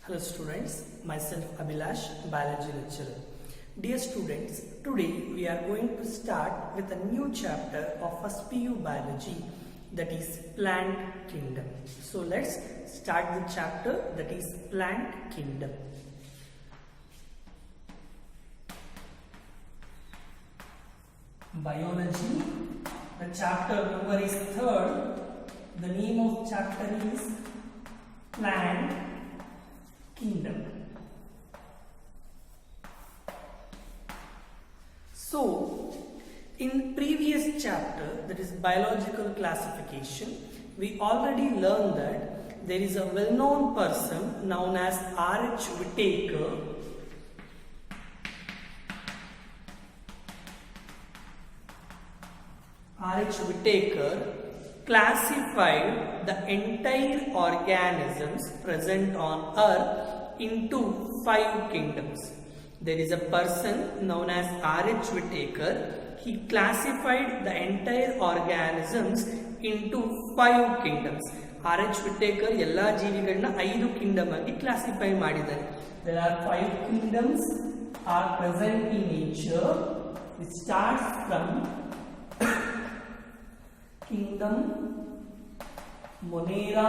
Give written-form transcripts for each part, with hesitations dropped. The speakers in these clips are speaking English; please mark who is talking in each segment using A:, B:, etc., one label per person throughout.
A: Hello students, myself Abhilash, biology lecturer. Dear students, today we are going to start with a new chapter of first PU biology, that is plant kingdom. So let's start the chapter, that is plant kingdom. Biology, the chapter number is 3rd. The name of chapter is plant kingdom. So, in previous chapter, that is biological classification, we already learned that there is a well-known person known as R.H. Whittaker. R.H. Whittaker classified the entire organisms present on Earth into 5 kingdoms. There is a person known as R.H. Whittaker. He classified the entire organisms into 5 kingdoms. R.H. Whittaker ಎಲ್ಲ ಜೀವಿಗಳನ್ನ 5 Kingdom ಆಗಿ classify ಮಾಡಿದ್ದಾರೆ. There are 5 kingdoms are present in nature. It starts from Kingdom Monera,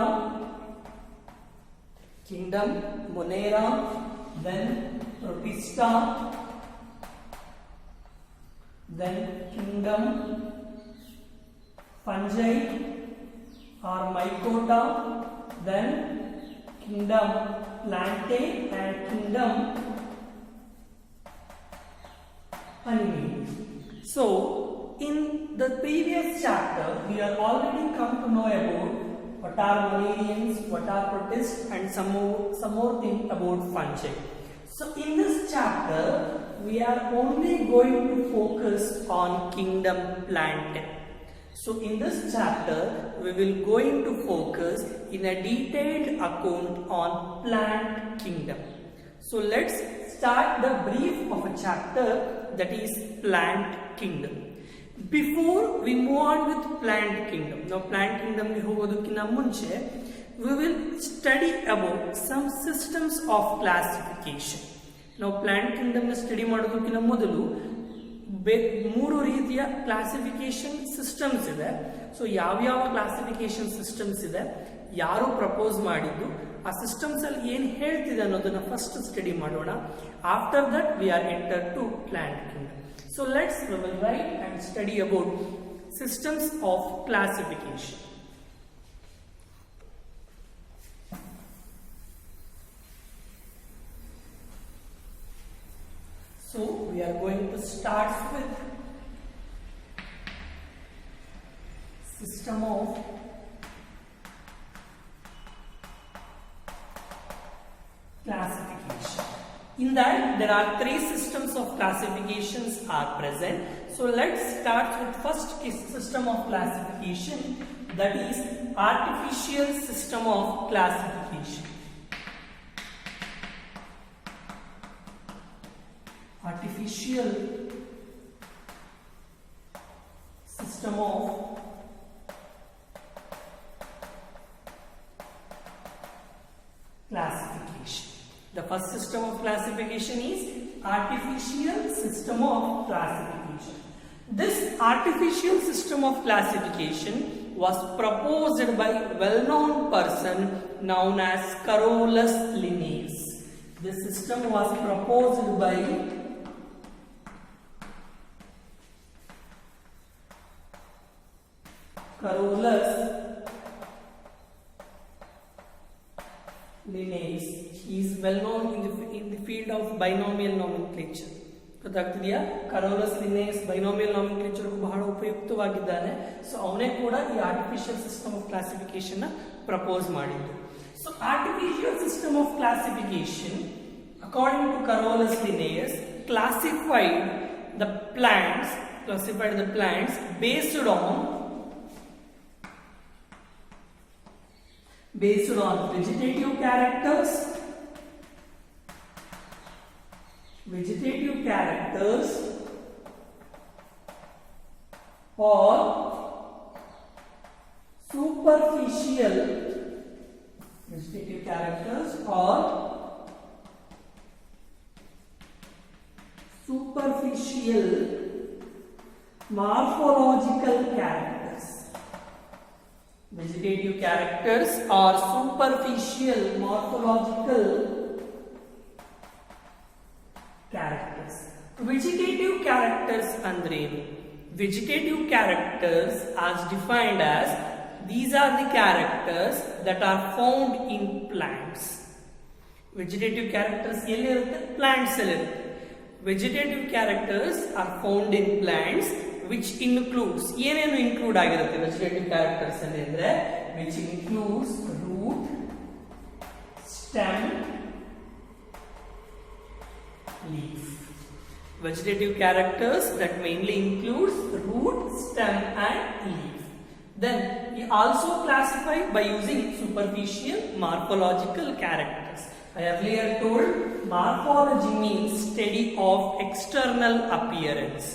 A: then Protista, then Kingdom Fungi or Mycota, then Kingdom Plantae and Kingdom Animalia. So, in the previous chapter, we are already come to know about what are Monerians, what are protists, and some more thing about fungi. So in this chapter, we are only going to focus on kingdom Plantae. So in this chapter, we will going to focus in a detailed account on plant kingdom. So let's start the brief of a chapter, that is plant kingdom. Before we move on with plant kingdom, now plant kingdom ge hogodukina munche we will study about some systems of classification. Now plant kingdom na study madodukina modalu 3 ರೀತಿಯ classification systems ಇದೆ. So ಯಾವ classification systems ಇದೆ, ಯಾರು propose ಮಾಡಿದ್ದು, ಆ systems ಅಲ್ಲಿ ಏನು ಹೇಳ್ತಿದೆ ಅನ್ನೋದನ್ನ ಫಸ್ಟ್ ಸ್ಟಡಿ ಮಾಡೋಣ. After that we are enter to plant kingdom. So we will write and study about systems of classification. So we are going to start with system of classification. In that, there are 3 systems of classifications are present. So let's start with first system of classification, that is artificial system of classification. Artificial system of classification. The first system of classification is artificial system of classification. This artificial system of classification was proposed by well-known person known as Carolus Linnaeus. This system was proposed by Carolus Linnaeus. He is well known in the field of binomial nomenclature. ಗೊತ್ತಾಗ್ತಿದೆಯಾ? Carolus Linnaeus binomial nomenclature ಗೂ ಬಹಳ ಉಪಯುಕ್ತವಾಗಿದ್ದಾನೆ. So ಅವನೇ ಕೂಡ ಈ artificial system of classification ನ propose ಮಾಡಿದ್ದು. So artificial system of classification according to Carolus Linnaeus classified the plants based on vegetative characters or superficial vegetative characters or superficial morphological characters. Vegetative characters are superficial morphological characters. Vegetative characters andrenu. Vegetative characters as defined as these are the characters that are found in plants. Vegetative characters plants. Vegetative characters are found in plants which includes include vegetative characters which includes root, stem, leaf. Vegetative characters that mainly includes root, stem and leaf. Then we also classify by using superficial morphological characters. I earlier told morphology means study of external appearance.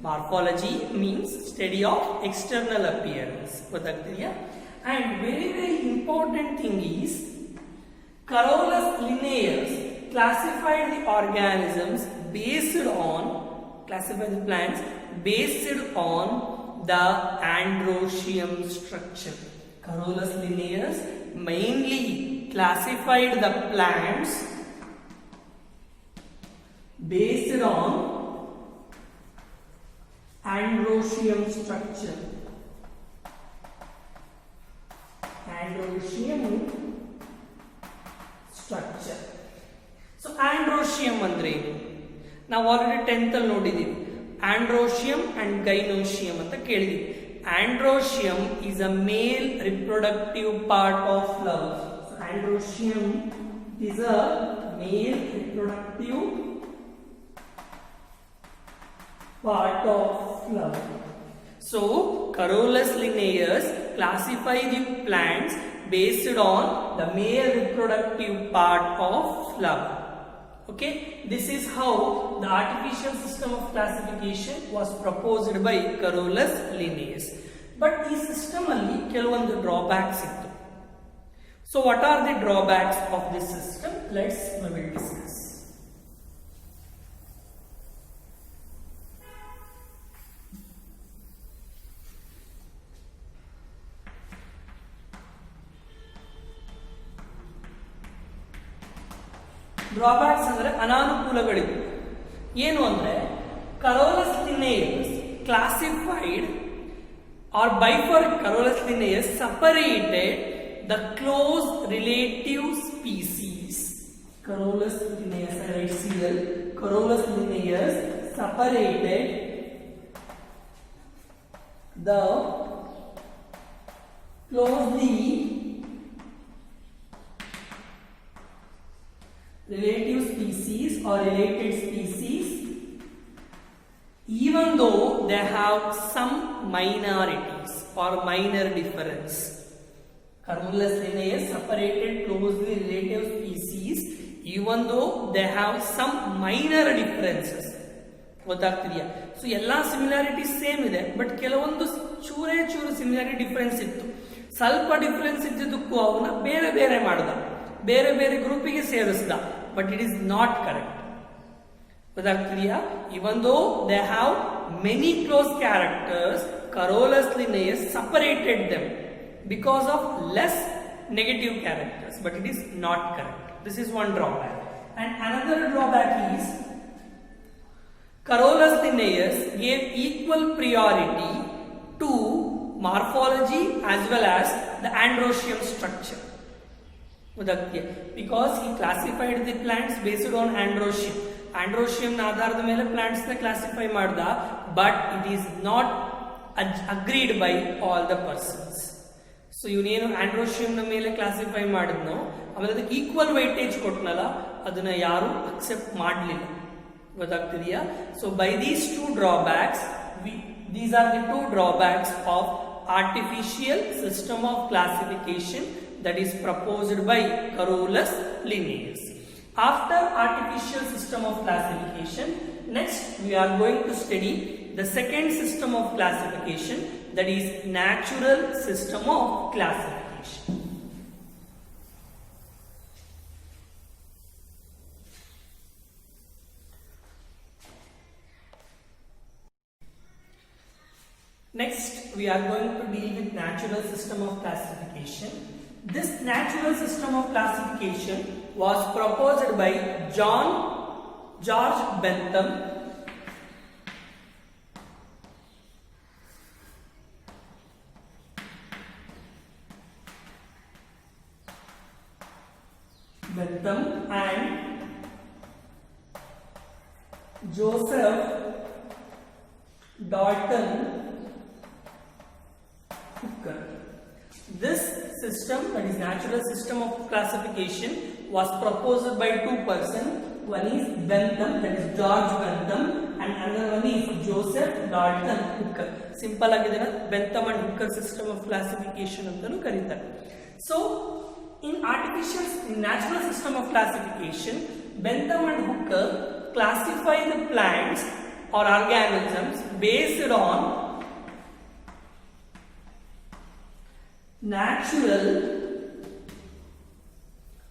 A: Morphology means study of external appearance. And very important thing is Carolus Linnaeus classified the organisms based on the plants based on the androecium structure. Carolus Linnaeus mainly classified the plants based on androecium structure. Androecium structure. So androecium andre ನಾವು already 10th ಅಲ್ಲಿ ನೋಡಿದೀವಿ androecium and gynoecium ಅಂತ ಕೇಳಿದೀವಿ. Androecium is a male reproductive part of flower. So androecium is a male reproductive part of flower. So Carolus Linnaeus classified the plants based on the male reproductive part of flower. Okay, this is how the artificial system of classification was proposed by Carolus Linnaeus. But ಈ system ಅಲ್ಲಿ ಕೆಲವೊಂದು drawbacks ಇತ್ತು. So what are the drawbacks of this system? Let's maybe discuss. Drawbacks ಅಂದ್ರೆ ಅನಾನುಕೂಲಗಳಿವೆ. ಏನು ಅಂದ್ರೆ Carolus Linnaeus classified or Carolus Linnaeus separated the close relative species. Carolus Linnaeus, I write CL. Carolus Linnaeus separated the closely relative species or related species even though they have some minorities or minor difference. Carolus Linnaeus separated closely relative species even though they have some minor differences. ಗೊತ್ತಾಗ್ತಿದೆಯಾ? So ಎಲ್ಲಾ similarities same ಇದೆ, but ಕೆಲವೊಂದು ಚೂರೇ similarity difference ಇತ್ತು. ಸ್ವಲ್ಪ difference ಇದ್ದಿದ್ದಕ್ಕೂ ಅವನ್ನ ಬೇರೆ ಬೇರೆ ಮಾಡ್ದ, ಬೇರೆ ಬೇರೆ ಗ್ರೂಪಿಗೆ ಸೇರಿಸ್ದ. But it is not correct. ಗೊತ್ತಾಗ್ತಿದೆಯಾ? Even though they have many close characters, Carolus Linnaeus separated them because of less negative characters. But it is not correct. This is one drawback. And another drawback is Carolus Linnaeus gave equal priority to morphology as well as the androecium structure. Because he classified the plants based on androecium. Androecium na ಆಧಾರದ ಮೇಲೆ plants ನ classify ಮಾಡ್ದ, but it is not agreed by all the persons. So ಇವನೇನು androecium ನ ಮೇಲೆ classify ಮಾಡಿದ್ನೋ ಆಮೇಲೆ ಅದಕ್ಕೆ equal weightage ಕೊಟ್ನಲ್ಲ, ಅದನ್ನ ಯಾರು accept ಮಾಡಲಿಲ್ಲ. ಗೊತ್ತಾಗ್ತಿದೆಯಾ? So by these two drawbacks, these are the two drawbacks of artificial system of classification that is proposed by Carolus Linnaeus. After artificial system of classification, next we are going to study the second system of classification, that is natural system of classification. Next, we are going to deal with natural system of classification. This natural system of classification was proposed by George Bentham. And Joseph Dalton Hooker. This system, that is natural system of classification, was proposed by two persons. One is Bentham, that is George Bentham, and another one is Joseph Dalton Hooker. Simple agidena Bentham and Hooker system of classification antanu karitare. So in natural system of classification, Bentham and Hooker classify the plants or organisms based on natural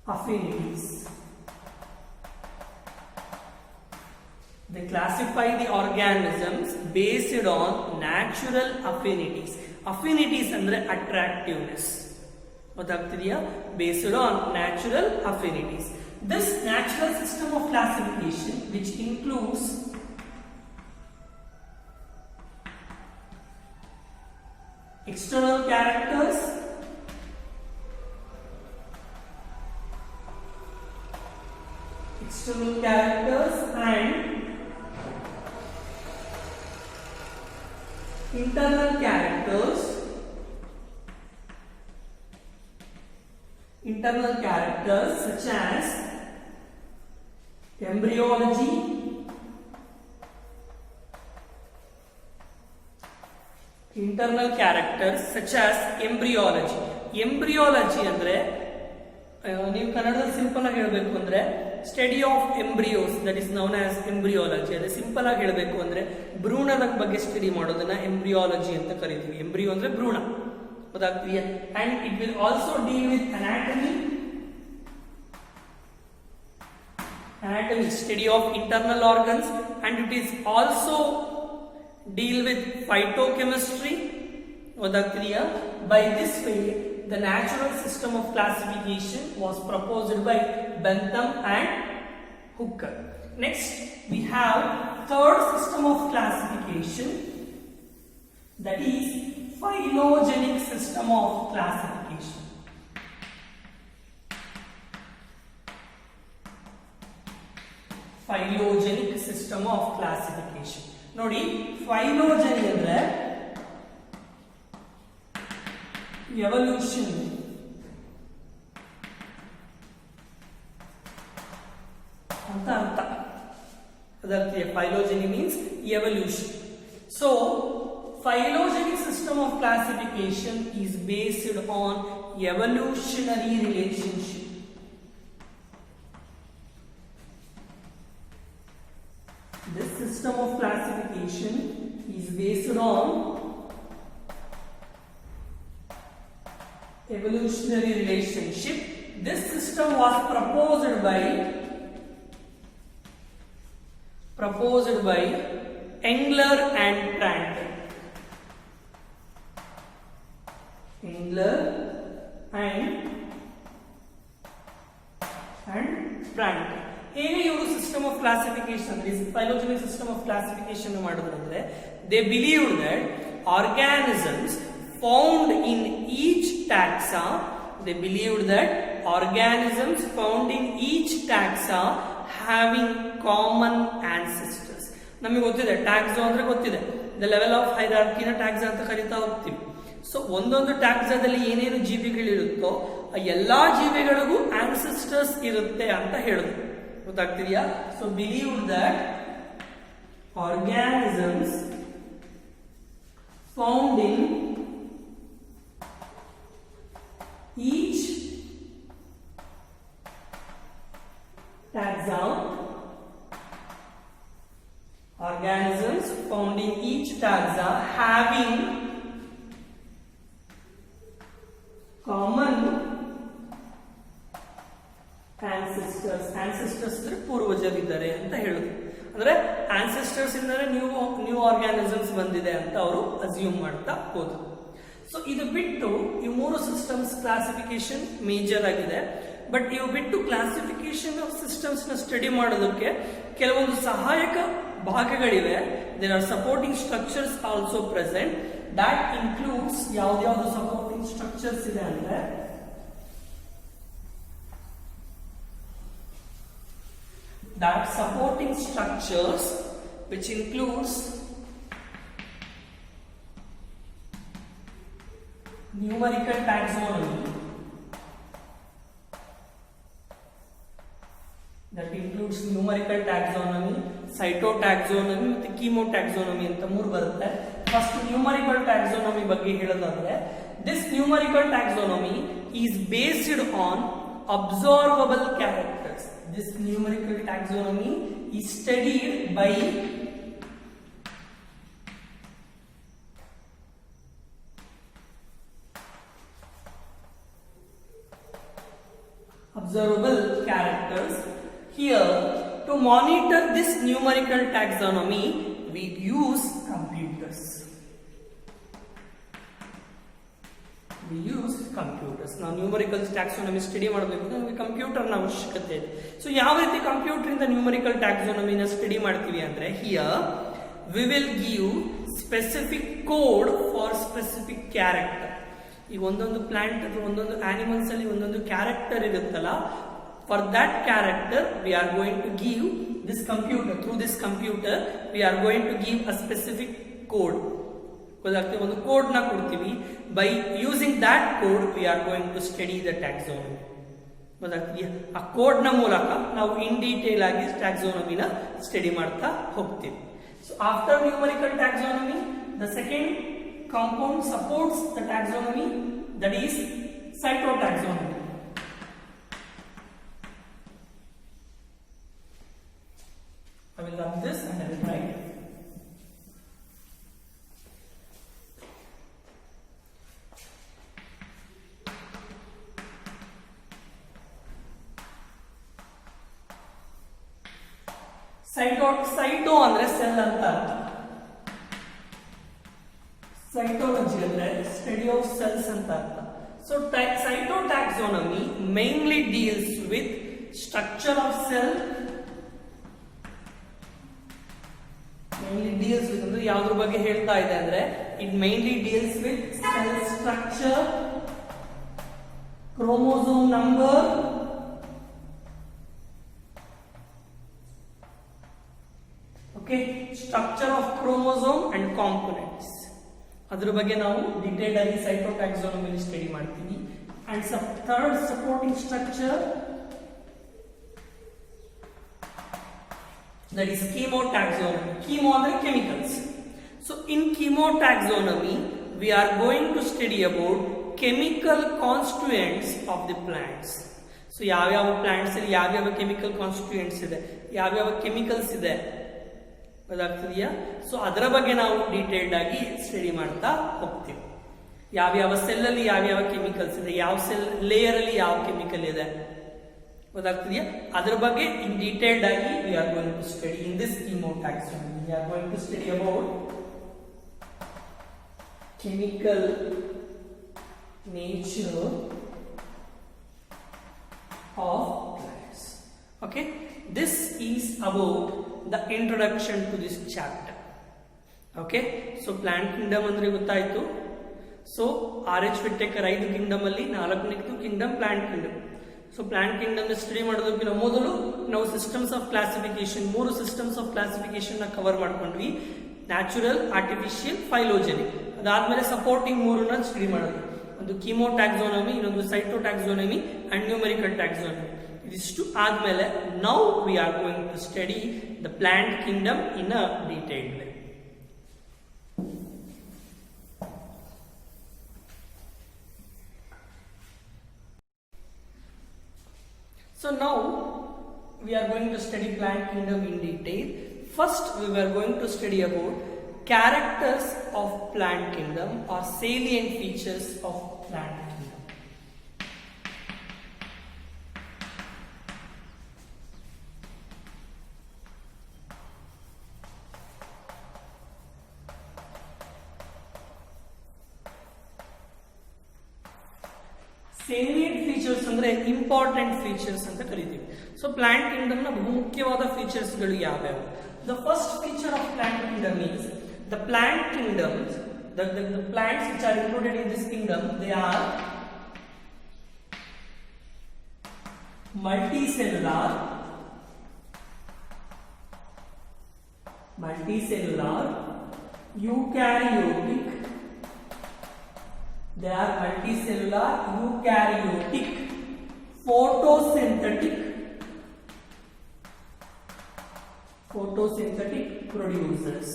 A: affinities. They classify the organisms based on natural affinities. Affinities andre attractiveness. Based on natural affinities. This natural system of classification, which includes external characters, and internal characters. Internal characters such as embryology, embryology ಅಂದ್ರೆ ನೀವು ಕನ್ನಡದಲ್ಲಿ simple ಆಗಿ ಹೇಳಬೇಕು ಅಂದ್ರೆ study of embryos, that is known as embryology. ಅದೇ simple ಆಗಿ ಹೇಳಬೇಕು ಅಂದ್ರೆ ಭ್ರೂಣದ ಬಗ್ಗೆ ಸ್ಟಡಿ ಮಾಡೋದನ್ನ ಎಂಬ್ರಿಯಾಲಜಿ ಅಂತ ಕರಿತೀವಿ. ಎಂಬ್ರಿಯೋ ಅಂದ್ರೆ ಭ್ರೂಣ, ಗೊತ್ತಾಗ್ತಿದೆಯಾ? And it will also deal with anatomy, study of internal organs, and it is also deal with phytochemistry. ಗೊತ್ತಾಗ್ತಿದೆಯಾ? By this way, the natural system of classification was proposed by Bentham and Hooker. Next, we have third system of classification, that is phylogenic system of classification. Phylogenic system of classification. ನೋಡಿ, phylogeny ಅಂದ್ರೆ evolution ಅಂತ ಅರ್ಥ. ಅದಕ್ಕೆ phylogeny means evolution. So phylogenic system of classification is based on evolutionary relationship. This system of classification is based on evolutionary relationship. This system was proposed by Engler and Prandtl. Engler and Prandtl. ಹೇಗೆ ಇವರು system of classification, phylogenetic system of classification ಮಾಡಿದ್ರು ಅಂದ್ರೆ, they believed that organisms found in each taxa, having common ancestors. ನಮಗೆ ಗೊತ್ತಿದೆ ಟ್ಯಾಕ್ಸಾ ಅಂದ್ರೆ ಗೊತ್ತಿದೆ, the level of ಹೈರಾರ್ಕಿನ ಟ್ಯಾಕ್ಸಾ ಅಂತ ಕರೀತಾ ಹೋಗ್ತೀವಿ. ಸೊ ಒಂದೊಂದು ಟ್ಯಾಕ್ಸಾದಲ್ಲಿ ಏನೇನು ಜೀವಿಗಳಿರುತ್ತೋ ಆ ಎಲ್ಲಾ ಜೀವಿಗಳಿಗೂ ಆನ್ಸೆಸ್ಟರ್ಸ್ ಇರುತ್ತೆ ಅಂತ ಹೇಳಿದ್ರು. ಗೊತ್ತಾಗ್ತಿದೆಯಾ? So believe that organisms found in each taxa, organisms found in each taxa having common ancestors ಅಂದ್ರೆ ಪೂರ್ವಜರಿದ್ದಾರೆ ಅಂತ ಹೇಳುದು. ಅಂದ್ರೆ ಆನ್ಸೆಸ್ಟರ್ಸ್ ಇಂದಲೇ ನ್ಯೂ ಆರ್ಗ್ಯಾನಿಸಮ್ಸ್ ಬಂದಿದೆ ಅಂತ ಅವರು ಅಸ್ಯೂಮ್ ಮಾಡ್ತಾ ಹೋದ್ರು. ಸೊ ಇದು ಬಿಟ್ಟು ಈ ಮೂರು ಸಿಸ್ಟಮ್ಸ್ ಕ್ಲಾಸಿಫಿಕೇಶನ್ ಮೇಜರ್ ಆಗಿದೆ. ಬಟ್ ಇವು ಬಿಟ್ಟು ಕ್ಲಾಸಿಫಿಕೇಶನ್ ಆಫ್ ಸಿಸ್ಟಮ್ಸ್ ನ ಸ್ಟಡಿ ಮಾಡೋದಕ್ಕೆ ಕೆಲವೊಂದು ಸಹಾಯಕ ಭಾಗಗಳಿವೆ. There are supporting structures also present. That includes ಯಾವ್ದಾವ್ದು ಸಪೋರ್ಟಿಂಗ್ ಸ್ಟ್ರಕ್ಚರ್ಸ್ ಇದೆ ಅಂದ್ರೆ that supporting structures which includes numerical taxonomy, cytotaxonomy ಮತ್ತು chemotaxonomy ಅಂತ ಮೂರು ಬರುತ್ತೆ. ಫಸ್ಟ್ ನ್ಯೂಮರಿಕಲ್ ಟ್ಯಾಕ್ಸಾನಮಿ ಬಗ್ಗೆ ಹೇಳೋದಾದ್ರೆ, this numerical taxonomy is based on observable characters. This numerical taxonomy is studied by observable characters. Here, to monitor this numerical taxonomy, we use computers. ನಾವು numerical taxonomy study ಮಾಡಬೇಕು ನಮಗೆ computer ನ ಅವಶ್ಯಕತೆ ಇದೆ. So ಯಾವ ರೀತಿ ಕಂಪ್ಯೂಟರ್ ಇಂದ numerical ಟ್ಯಾಕ್ಸಾನಮಿನ study ಮಾಡ್ತೀವಿ ಅಂದ್ರೆ, here we will give specific code for specific character. ಈ ಒಂದೊಂದು ಪ್ಲಾಂಟ್ ಅಥವಾ ಒಂದೊಂದು ಆನಿಮಲ್ಸ್ ಅಲ್ಲಿ ಒಂದೊಂದು ಕ್ಯಾರೆಕ್ಟರ್ ಇರುತ್ತಲ್ಲ, for that character we are going to give this computer. Through this computer we are going to give a specific code. ಗೊತ್ತಾಗ್ತದೆ, ಒಂದು code ನ ಕೊಡ್ತೀವಿ. By using that code we are going to study the taxonomy. ಗೊತ್ತಾಗ್ತಿದೆಯಾ? ಆ code ನ ಮೂಲಕ ನಾವು in detail ಆಗಿ ಟ್ಯಾಕ್ಸಾನಮಿನ ಸ್ಟಡಿ ಮಾಡ್ತಾ ಹೋಗ್ತೀವಿ. So after numerical taxonomy, the second compound supports the taxonomy, that is cytotaxonomy. I will run this and I will write. Cyto ಅಂದ್ರೆ cell ಅಂತ. ಸೈಟೋಲಜಿ ಅಂದ್ರೆ ಸ್ಟಡಿ ಆಫ್ ಸೆಲ್ಸ್ ಅಂತ ಅರ್ಥ. So cytotaxonomy mainly deals with structure of cell. ಅಂದ್ರೆ ಯಾವ್ದ್ರ ಬಗ್ಗೆ ಹೇಳ್ತಾ ಇದೆ ಅಂದ್ರೆ, it mainly deals with cell structure, chromosome number, structure of chromosome and components. ಅದ್ರ ಬಗ್ಗೆ ನಾವು ಡಿಟೇಲ್ ಆಗಿ ಸೈಟೋಟ್ಯಾಕ್ಸಾನಮಿ ಸ್ಟಡಿ ಮಾಡ್ತೀವಿ. And third supporting structure, that is chemotaxonomy. Chemo ಅಂದ್ರೆ chemicals. So in chemotaxonomy we are going to study about chemical constituents of the plants. So ಯಾವ್ಯಾವ plants ಅಲ್ಲಿ ಯಾವ್ಯಾವ chemical constituents ಇದೆ, ಯಾವ್ಯಾವ ಕೆಮಿಕಲ್ಸ್ ಇದೆ, ಗೊತ್ತಾಗ್ತಿದೆಯಾ? So ಅದರ ಬಗ್ಗೆ ನಾವು ಡೀಟೇಲ್ಡ್ ಆಗಿ ಸ್ಟಡಿ ಮಾಡ್ತಾ ಹೋಗ್ತೀವಿ. ಯಾವ್ಯಾವ ಸೆಲ್ ಅಲ್ಲಿ ಯಾವ್ಯಾವ ಕೆಮಿಕಲ್ಸ್ ಇದೆ, ಯಾವ ಸೆಲ್ ಲೇಯರ್ ಅಲ್ಲಿ ಯಾವ ಕೆಮಿಕಲ್ ಇದೆ, ಗೊತ್ತಾಗ್ತಿದೆಯಾ? ಅದರ ಬಗ್ಗೆ ಇನ್ ಡೀಟೇಲ್ಡ್ ಆಗಿ we are going to study in this chemotaxonomy. We are going to study about chemical nature of plants. Okay, this is about the introduction to this chapter. Okay, so plant kingdom ಅಂದ್ರೆ ಗೊತ್ತಾಯ್ತು. So RH ವಿಟ್ಟೇಕರ್ 5 kingdom ಅಲ್ಲಿ 4ನೇದು kingdom plant kingdom. So plant kingdom study ಮಾಡೋದಕ್ಕಿಂತ ಮೊದಲು ನಾವು systems of classification, 3 systems of classification ನ cover ಮಾಡ್ಕೊಂಡ್ವಿ. Natural, artificial, phylogenetic. ಅದಾದ್ಮೇಲೆ ಸಪೋರ್ಟಿಂಗ್ 3ನ ಸ್ಟಡಿ ಮಾಡೋದು. ಒಂದು ಕೀಮೋಟ್ಯಾಕ್ಸಾನಮಿ, ಇನ್ನೊಂದು ಸೈಟೋಟ್ಯಾಕ್ಸಾನಮಿ ಅಂಡ್ ನ್ಯೂಮರಿಕಲ್ ಟ್ಯಾಕ್ಸಾನಮಿ. ಇದಿಷ್ಟು ಆದ್ಮೇಲೆ now we are going to study the plant kingdom in a detailed way. So now we are going to study plant kingdom in detail. First we were going to study about characters of plant kingdom or salient features of plant kingdom. salient features ಅಂದ್ರೆ important features ಅಂತ ಕರೀತೀವಿ. So plant Kingdom ನ ಬಹುಮುಖ್ಯವಾದ features ಗಳು ಯಾವ್ಯಾವು? The first feature of plant kingdom is the plant kingdoms, the plants which are included in this kingdom, they are multicellular, eukaryotic, they are multicellular, eukaryotic, photosynthetic producers.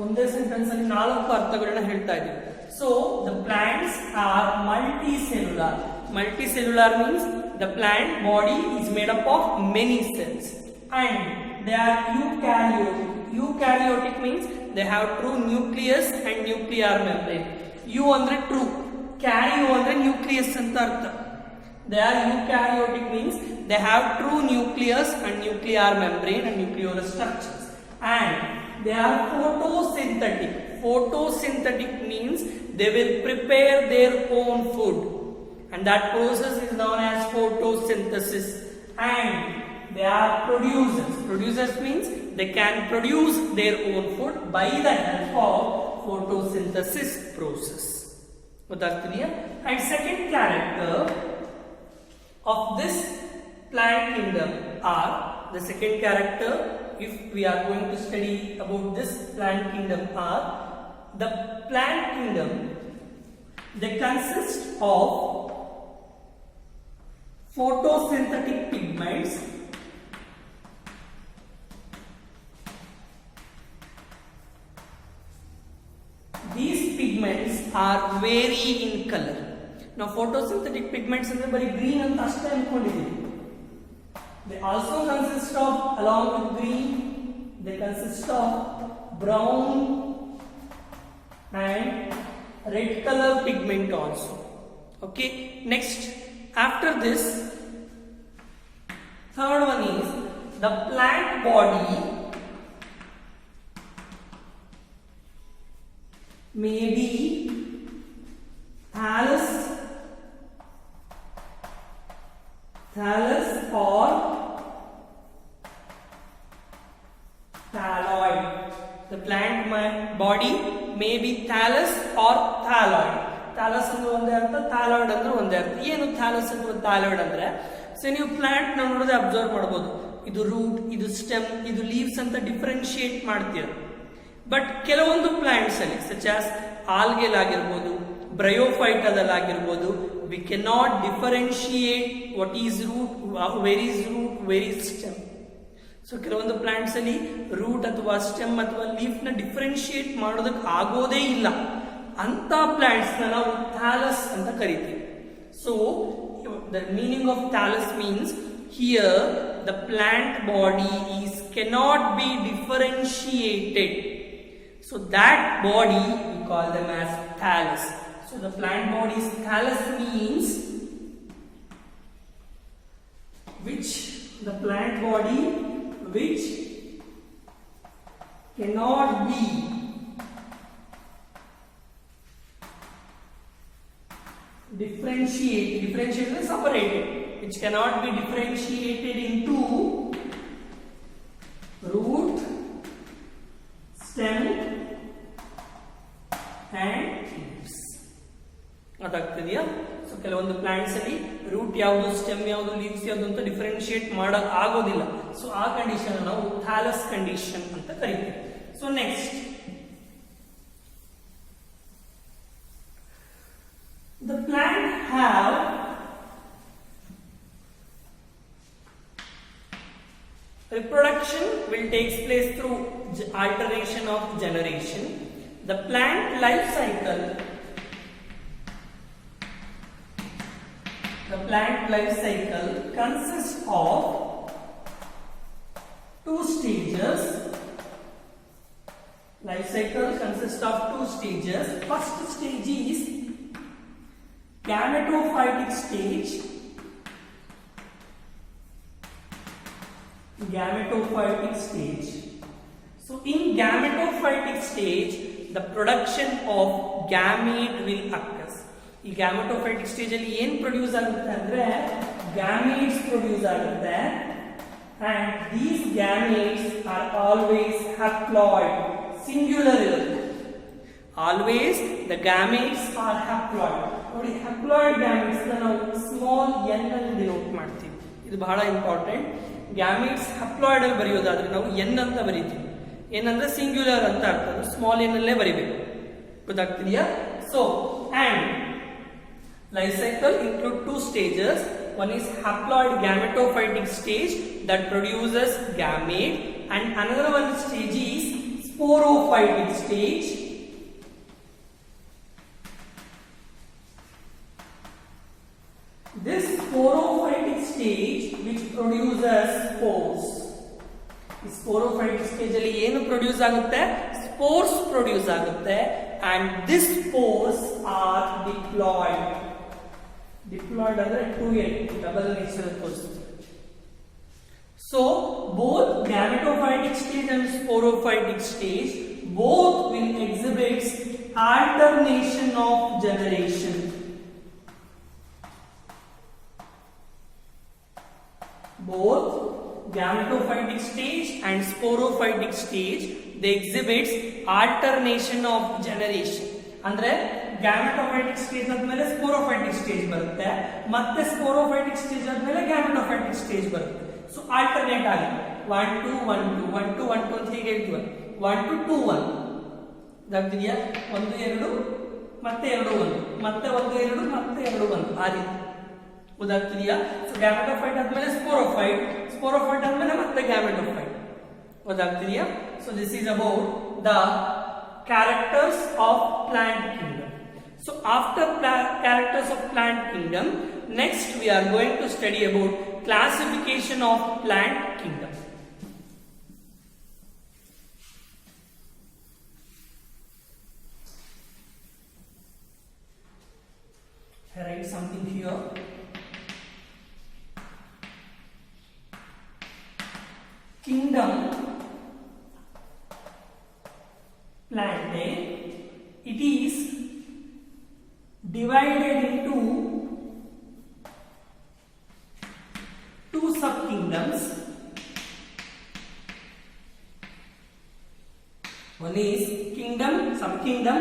A: ಒಂದೇ sentence ಅಲ್ಲಿ 4 ಅರ್ಥಗಳನ್ನ ಹೇಳ್ತಾ ಇದ್ದೀವಿ. So the plants are multicellular. Multicellular means the plant body is made up of many cells, and they are eukaryotic. Eukaryotic means they have true nucleus and nuclear membrane. U andre true, karyo andre nucleus anta artha. They are eukaryotic means they have true nucleus and nuclear membrane and nuclear structures, and they are photosynthetic. Photosynthetic means they will prepare their own food, and that process is known as photosynthesis. And they are producers. Producers means they can produce their own food by the help of photosynthesis process. And second character of this plant kingdom are, the second character if we are going to study about this plant kingdom are, the plant kingdom, they consist of photosynthetic pigments, these pigments are vary in color. Now photosynthetic pigments andre bari green anta ashte ankondiddini. They also consist of, along with green, they consist of brown and red color pigment also. Okay, next after this, third one is the plant body may be thallus or thalloid. The plant body may be thallus or thalloid. Thallus ಅಂದ್ರೆ ಒಂದೇ ಅರ್ಥ, thalloid ಅಂದ್ರೆ ಒಂದೇ ಅರ್ಥ. ಏನು thallus ಅಥವಾ thalloid ಅಂದ್ರೆ, so ನೀವು ಪ್ಲಾಂಟ್ ನ ನೋಡಿದ್ರೆ ಅಬ್ಸರ್ವ್ ಮಾಡಬಹುದು, ಇದು ರೂಟ್, ಇದು ಸ್ಟೆಮ್, ಇದು ಲೀವ್ಸ್ ಅಂತ ಡಿಫರೆನ್ಶಿಯೇಟ್ ಮಾಡ್ತೀರ. ಬಟ್ ಕೆಲವೊಂದು ಪ್ಲಾಂಟ್ಸ್ ಅಲ್ಲಿ ಸಚ್ ಆಸ್ ಆಲ್ಗೆಲ್ ಆಗಿರ್ಬೋದು, ಬ್ರಯೋಫೈಟದಲ್ಲಿ ಆಗಿರ್ಬೋದು, we cannot differentiate what is root, where is stem. So ಕೆಲವೊಂದು ಪ್ಲಾಂಟ್ಸ್ ಅಲ್ಲಿ ರೂಟ್ ಅಥವಾ ಸ್ಟೆಮ್ ಅಥವಾ ಲೀಫ್ ನ ಡಿಫರೆನ್ಶಿಯೇಟ್ ಮಾಡೋದಕ್ಕೆ ಆಗೋದೇ ಇಲ್ಲ. ಅಂತ ಪ್ಲಾಂಟ್ಸ್ ನ ನಾವು ಥಾಲಸ್ ಅಂತ ಕರಿತೀವಿ. So the meaning of thallus means here the plant body is cannot be differentiated. So that body we call them as thallus. So the plant body's thallus means which the plant body which cannot be differentiated, separated, which cannot be differentiated into root, stem and leaves. ಅದಾಗ್ತಿದೆಯಾ? So ಕೆಲವೊಂದು plants ಅಲ್ಲಿ root ಯಾವುದು, stem ಯಾವುದು, leaves ಯಾವುದು ಅಂತ differentiate ಮಾಡಕ್ ಆಗೋದಿಲ್ಲ. So ಆ ಕಂಡೀಷನ್ ನಾವು ಥಾಲಸ್ ಕಂಡೀಷನ್ ಅಂತ ಕರಿತೀವಿ. So next the plant have reproduction will takes place through alternation of generation. The plant life cycle consists of two stages. Life cycle consists of two stages. First stage is gametophytic stage. So in gametophytic stage, the production of gamete will occurs. ಈ ಗ್ಯಾಮೆಟೋಫೈಟಿಕ್ stage ಅಲ್ಲಿ ಏನು produce ಆಗುತ್ತೆ ಅಂದ್ರೆ gametes produce ಆಗುತ್ತೆ. and these gametes are always haploid, singular ಇರುತ್ತೆ. always the gametes are haploid. ನೋಡಿ haploid gametes ನಾವು small n ಅಲ್ಲಿ ಡಿನೋಟ್ ಮಾಡ್ತೀವಿ. ಇದು ಬಹಳ ಇಂಪಾರ್ಟೆಂಟ್. ಗ್ಯಾಮೀಟ್ಸ್ ಹಪ್ಲಾಯ್ಡ್ ಅಲ್ಲಿ ಬರೆಯೋದಾದ್ರೆ ನಾವು n ಅಂತ ಬರೀತೀವಿ. ಏನಂದ್ರೆ ಸಿಂಗ್ಯುಲರ್ ಅಂತ ಅರ್ಥ, ಸ್ಮಾಲ್ n ಅಲ್ಲೇ ಬರಿಬೇಕು. ಗೊತ್ತಾಗ್ತಿದೆಯಾ? So and life cycle include two stages. One is haploid gametophytic stage that produces gamete, and another one stage is sporophytic stage. This sporophytic stage which produces spores. This sporophytic stage ಅಲ್ಲಿ ಏನು produce ಆಗುತ್ತೆ? Spores produce ಆಗುತ್ತೆ. and this spores are diploid. diploid ಅಂದ್ರೆ 2n double nature ತೋರಿಸುತ್ತೆ. so both gametophytic stage and sporophytic stage both will exhibit alternation of generation. both gametophytic stage and sporophytic stage they exhibits alternation of generation. ಅಂದ್ರೆ ಗ್ಯಾಮೆಟೋಫೈಟಿಕ್ stage ಆದ್ಮೇಲೆ sporophytic stage ಬರುತ್ತೆ, ಮತ್ತೆ sporophytic stage ಆದ್ಮೇಲೆ ಗ್ಯಾಮೆಟೋಫೈಟಿಕ್ stage ಬರುತ್ತೆ. So alternate ಆಗಿ 1 2 1 2 1 2 1 2 ಅಂತ ಹೀಗೆ ಹೇಳ್ತೀವಿ. 1 2 2 1 ಇದಾಗ್ತಿದೆಯಾ? 1 2 ಮತ್ತೆ 2 1 ಮತ್ತೆ 1 2 ಮತ್ತೆ 2 1 ಆ ರೀತಿ ಗೊತ್ತಾಗ್ತಿದೆಯಾ? ಸೊ ಗ್ಯಾಮೆಟೋಫೈಟ್ ಆದ್ಮೇಲೆ ಸ್ಪೋರೋಫೈಟ್, ಸ್ಪೋರೋಫೈಟ್ ಆದ್ಮೇಲೆ ಮತ್ತೆ ಗ್ಯಾಮೆಟೋಫೈಟ್. ಗೊತ್ತಾಗ್ತಿದೆಯಾ? So this is about the characters of plant kingdom. So after characters of plant kingdom, next we are going to study about classification of plant kingdom. I write something here. Kingdom plantae, it is divided into two subkingdoms. One is kingdom, subkingdom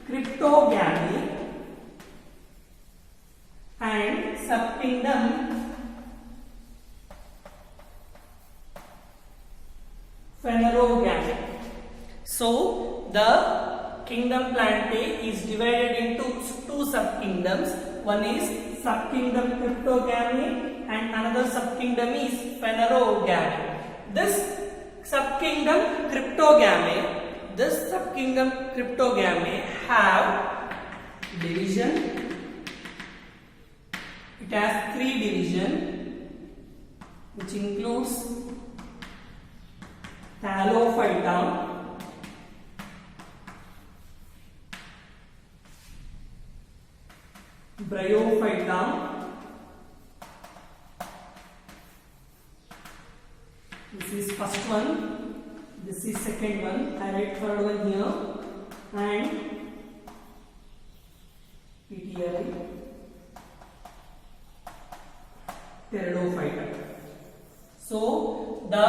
A: Cryptogamy and subkingdom Phanerogamy. So the kingdom plantae is divided into two subkingdoms. One is subkingdom Cryptogamy and another subkingdom is Phanerogamy. This subkingdom Cryptogamy have division. It has 3 division, which includes Thallophyta, Bryophyta, this is first one, this is second one, I write third one here, and PTI, Pteridophyta. So the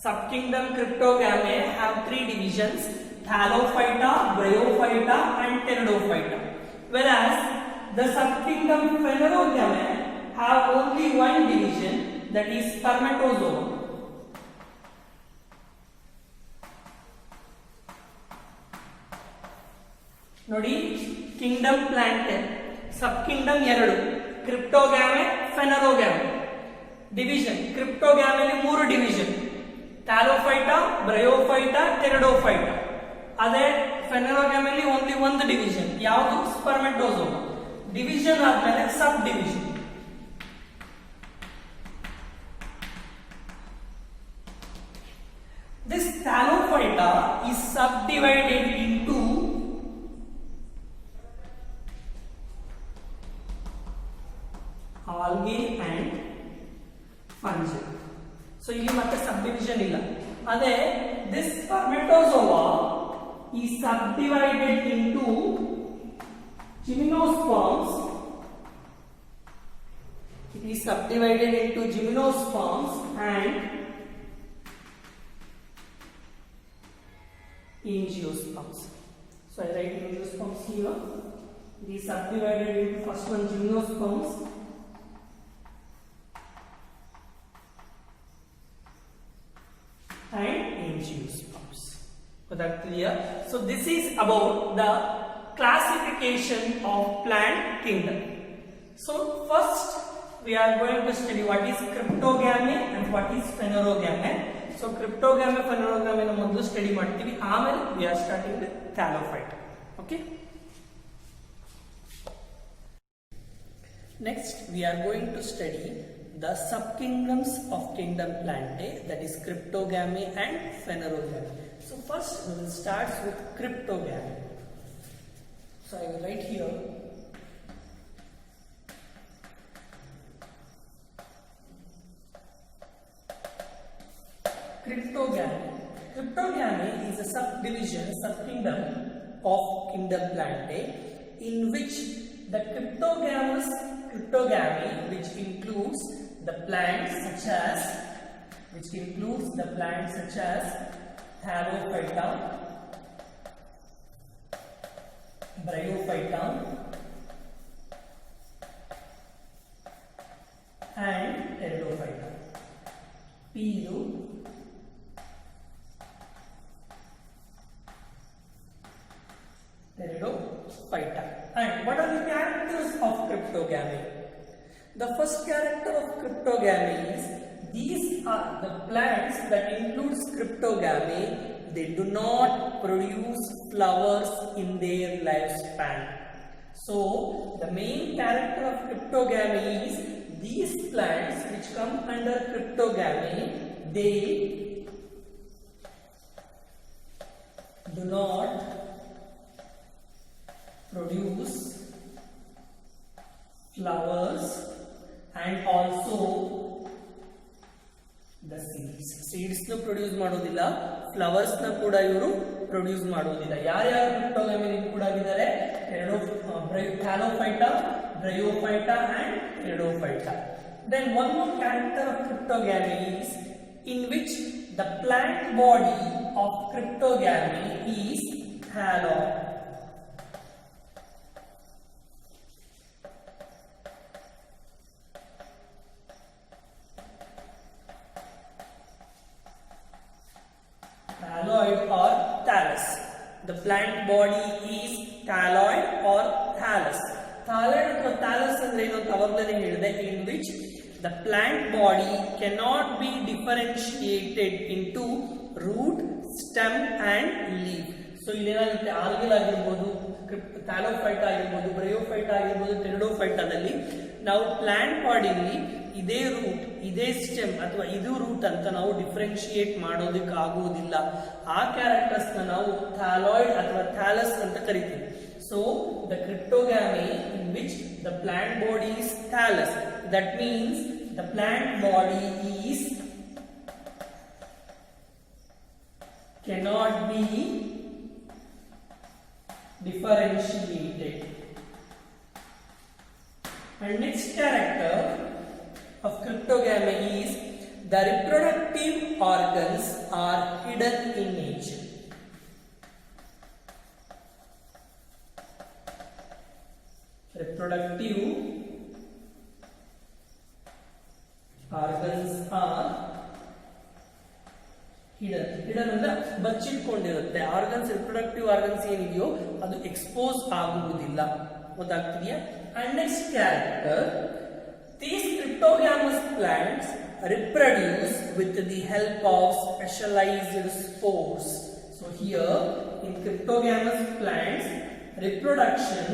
A: subkingdom Cryptogamy have 3 divisions: Thallophyta, Bryophyta and Pteridophyta. Whereas the subkingdom Phanerogamy have only one division, that is Spermatozoa. ನೋಡಿ kingdom plantae subkingdom 2, Cryptogamy, Phanerogamy. division Cryptogamy ಅಲ್ಲಿ 3 division: Thallophyta, Bryophyta, Pteridophyta. ಅದೇ Phanerogamy ಅಲ್ಲಿ only 1 division, ಯಾವುದು? Spermatozoa. division ಆದ್ಮೇಲೆ sub division. This Thallophyta is subdivided into algae and fungi. So ಇಲ್ಲಿ ಮತ್ತೆ subdivision ಇಲ್ಲ. ಅದೇ this Spermatozoa is subdivided into gymnosperms. It is subdivided into gymnosperms and angiosperms. So I write angiosperms here. It is subdivided into first one gymnosperms and angiosperms. Was that clear? So this is about the classification of plant kingdom. So first we are going to study what is cryptogamy and what is phanerogamy. So cryptogamy, phanerogamy na modlu study ಮಾಡ್ತೀವಿ. ಆಮೇಲೆ we are starting with thallophyte. Okay. Next we are going to study the subkingdoms of kingdom Plantae, that is cryptogamy and phanerogamy. So first we will start with cryptogamy. So I will write here cryptogamy. Cryptogamy is a subdivision, subkingdom of kingdom Plantae, in which the cryptogamy, which includes the plants such as Thallophyta, Bryophyta, and Pteridophyta. Pilo, Pteridophyta. And what are the characters of cryptogamy? The first character of cryptogamy is these are the plants that includes cryptogamy. They do not produce flowers in their lifespan. So the main character of cryptogamy is these plants which come under cryptogamy, they do not produce flowers and also the seeds. Seeds na produce ಮಾಡೋದಿಲ್ಲ, flowers na ಕೂಡ ಇವರು produce ಮಾಡೋದಿಲ್ಲ. ಯಾರ್ಯಾರು cryptogamy include ಆಗಿದ್ದಾರೆ? Thallophyta, Bryophyta and Pteridophyta. Then one more character of cryptogamy is in which the plant body of cryptogamy is thalloid. Thalloid or thallus. The plant body is thalloid or thallus. Thalloid or thallus andre eno tavaglane helide, in which the plant body cannot be differentiated into root, stem and leaf. So ಇಲ್ಲಿ ಏನಾಗುತ್ತೆ, algal ಆಗಿರಬಹುದು, ಥ್ಯಾಲೋಫೈಟ ಆಗಿರಬಹುದು, ಬ್ರಯೋಫೈಟ ಆಗಿರಬಹುದು, ಟೆರಿಡೋಫೈಟಾದಲ್ಲಿ ನಾವು plant ಬಾಡಿಲಿ ಇದೇ root, ಇದೇ stem ಅಥವಾ ಇದು ರೂಟ್ ಅಂತ ನಾವು ಡಿಫರೆನ್ಶಿಯೇಟ್ ಮಾಡೋದಕ್ಕೆ ಆಗುವುದಿಲ್ಲ. ಆ ಕ್ಯಾರೆಕ್ಟರ್ಸ್ ನಾವು ಥ್ಯಾಲಾಯ್ಡ್ ಅಥವಾ ಥ್ಯಾಲಸ್ ಅಂತ ಕರಿತೀವಿ. So the cryptogamy in which the plant body is thallus, that means the plant body is cannot be differentiated. And next character of cryptogamy is the reproductive organs are hidden in nature. Reproductive organs are hidden ಅಂದ್ರೆ ಬಚ್ಚಿಟ್ಕೊಂಡಿರುತ್ತೆ. Organs, reproductive organs ಏನಿದೆಯೋ ಅದು expose ಆಗುವುದಿಲ್ಲ. ಗೊತ್ತಾಗ್ತಿದೆಯಾ? And next character, these cryptogamous plants reproduce with the help of specialized spores. So here in cryptogamous plants, reproduction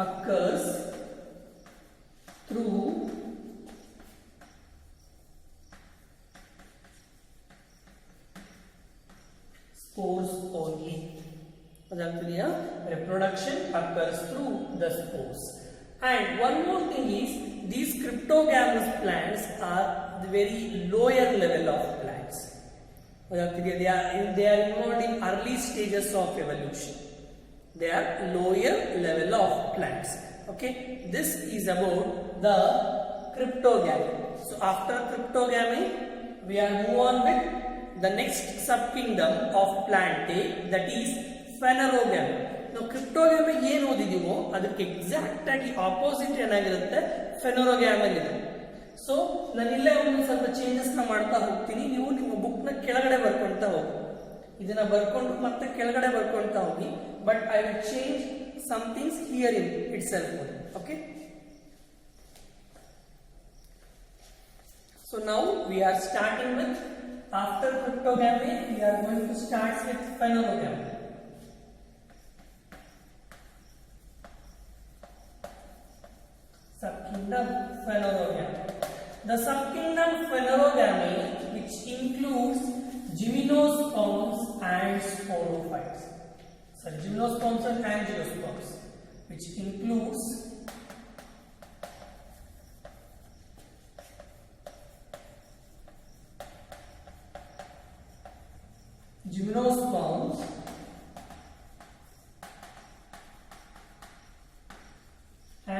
A: occurs through spores only. Reproduction occurs through the spores. And one more thing is, these cryptogamous plants are the very lower level of plants. They are involved in early stages of evolution. They are lower level of plants. Okay, this is about the cryptogamy. So after cryptogamy, we are move on with the next subkingdom of plantae, that is phanerogamy. ನಾವು ಕ್ರಿಪ್ಟೋಗ್ಯಾಮಿ ಏನು ಓದಿದೀವೋ ಅದಕ್ಕೆ exact ಆಗಿ opposite ಏನಾಗಿರುತ್ತೆ ಫೆನೋರೋಗ್ಯಾಮ್ ಇದೆ. So ನಾನು ಇಲ್ಲೇ ಒಂದು ಸ್ವಲ್ಪ ಚೇಂಜಸ್ ನ ಮಾಡ್ತಾ ಹೋಗ್ತೀನಿ. ನೀವು ನಿಮ್ಮ ಬುಕ್ ನ ಕೆಳಗಡೆ ಬರ್ಕೊಂತ ಹೋಗಿ, ಇದನ್ನ ಬರ್ಕೊಂಡು ಮತ್ತೆ ಕೆಳಗಡೆ ಬರ್ಕೊಂತ ಹೋಗಿ. But I will change some things here in itself. Okay, so now we are starting with, after cryptogamy we are going to start with phanerogamy. Subkingdom phanerogamy. The subkingdom phanerogamy, which includes gymnosperms and sporophytes. So gymnosperms and angiosperms, which includes gymnosperms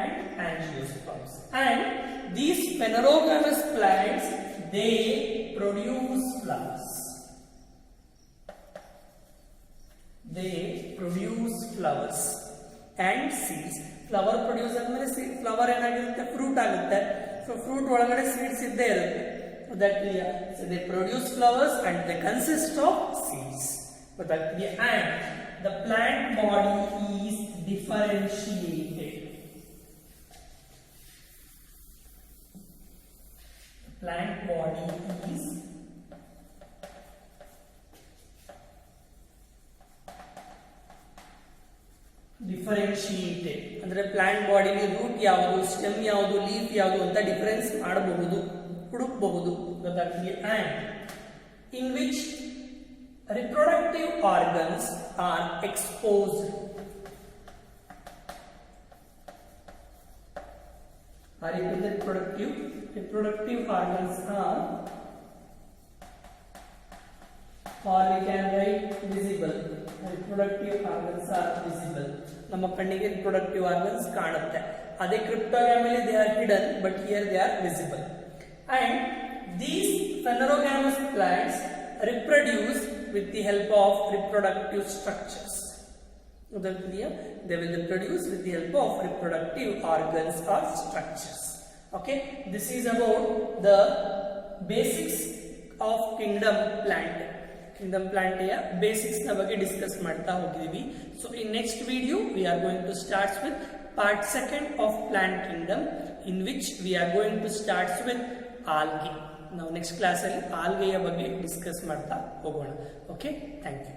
A: and angiosperms. And these phanerogamous plants, they produce flowers. They produce flowers and seeds. Flower produce ಅಂದ್ರೆ flower ಏನಾಗಿರುತ್ತೆ, fruit ಆಗುತ್ತೆ. So fruit ಒಳಗಡೆ seeds ಇದ್ದೇ ಇರುತ್ತೆ. That so they produce flowers and they consist of seeds. But that and the plant body is differentiated. The plant body is differentiated. ಅಂದ್ರೆ plant ಬಾಡಿಲಿ root ಯಾವುದು, stem ಯಾವುದು, leaf ಯಾವುದು ಅಂತ difference ಮಾಡಬಹುದು, ಹುಡುಕಬಹುದು. ಗೊತ್ತಾಗ್ತಿದೆ. And in which reproductive organs are exposed. Are you with the reproductive organs are, or we can write visible. Reproductive organs are visible. ನಮ್ಮ ಕಣ್ಣಿಗೆ reproductive organs ಕಾಣುತ್ತೆ. ಅದೇ ಕ್ರಿಪ್ಟೋಗ್ಯಾಮಿಲಿ they are hidden, but here they are visible. And these phanerogamous plants reproduce with the help of reproductive structures. They will reproduce with the help of reproductive organs or structures. Okay, this is about the basics of kingdom plant. Kingdom plantae basics na ಬಗ್ಗೆ discuss ಮಾಡ್ತಾ ಹೋಗಿದೀವಿ. So in next video we are going to start with part 2 of plant kingdom, in which we are going to start with algae. ನಾವು next class ಅಲ್ಲಿ ಆಲ್ಗೆಯ ಬಗ್ಗೆ discuss ಮಾಡ್ತಾ ಹೋಗೋಣ. Okay, thank you.